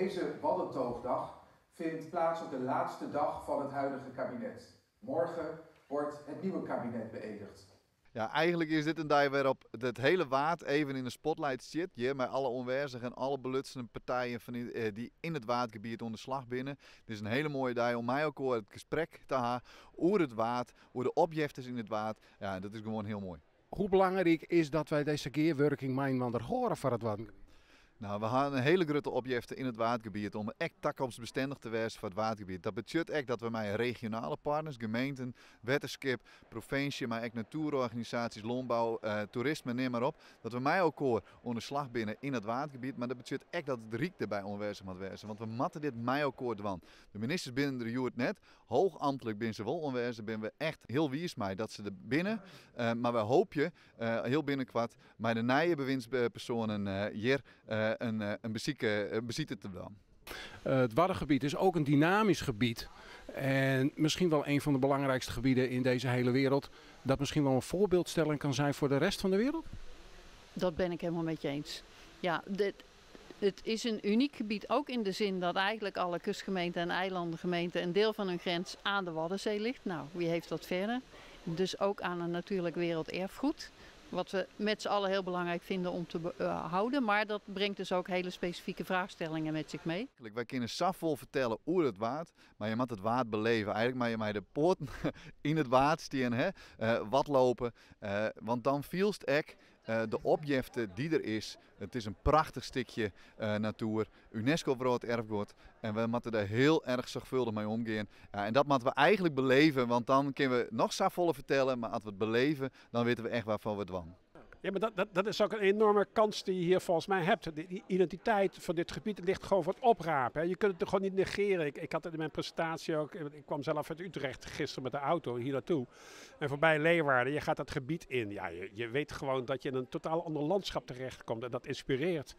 Deze Waddentoogdag vindt plaats op de laatste dag van het huidige kabinet. Morgen wordt het nieuwe kabinet beëdigd. Ja, eigenlijk is dit een dag waarop het hele waard even in de spotlight zit. Ja, met alle onwerzigen en alle belutsende partijen die in het waardgebied onder slag binnen. Het is een hele mooie dag om mij ook over het gesprek te hebben over het waard, over de objecten in het waard. Ja, dat is gewoon heel mooi. Hoe belangrijk is dat wij deze keerwerking mijn want er horen voor het waardgebied? Nou, we hebben een hele grote objecten in het waardgebied om echt toekomstbestendig te wezen voor het waardgebied. Dat betekent echt dat we met regionale partners, gemeenten, wetenschap, provincie, maar ook natuurorganisaties, landbouw, toerisme, neem maar op. Dat we mij ook onder slag binnen in het waardgebied. Maar dat betekent echt dat het riek erbij onwezen moet wezen. Want we matten dit mij ook dwan. De ministers binnen de juurt net, hoogambtelijk binnen ze wel onwezen, ben we echt heel wies mee dat ze er binnen. Maar we hopen heel binnenkort met de nieuwe bewindspersonen hier een bezitter te doen. Het Waddengebied is ook een dynamisch gebied. En misschien wel een van de belangrijkste gebieden in deze hele wereld. Dat misschien wel een voorbeeldstelling kan zijn voor de rest van de wereld? Dat ben ik helemaal met je eens. Ja, het is een uniek gebied ook in de zin dat eigenlijk alle kustgemeenten en eilandengemeenten een deel van hun grens aan de Waddenzee ligt. Nou, wie heeft dat verder? Dus ook aan een natuurlijk werelderfgoed. Wat we met z'n allen heel belangrijk vinden om te houden. Maar dat brengt dus ook hele specifieke vraagstellingen met zich mee. Wij kunnen safvol vertellen hoe het waard, maar je moet het waard beleven. Eigenlijk maar je de poorten in het waard staan, wat lopen. Want dan vielst ek de objecten die er is. Het is een prachtig stukje natuur. UNESCO Wereld Erfgoed. En we moeten er heel erg zorgvuldig mee omgaan. Ja, en dat moeten we eigenlijk beleven, want dan kunnen we nog safvoller vertellen. Maar als we het beleven, dan weten we echt waarvan we het doen. Ja, maar dat is ook een enorme kans die je hier volgens mij hebt. Die identiteit van dit gebied ligt gewoon voor het oprapen. Hè. Je kunt het gewoon niet negeren. Ik had het in mijn presentatie ook. Ik kwam zelf uit Utrecht gisteren met de auto hier naartoe. En voorbij Leeuwarden, je gaat dat gebied in. Ja, je weet gewoon dat je in een totaal ander landschap terechtkomt. En dat inspireert.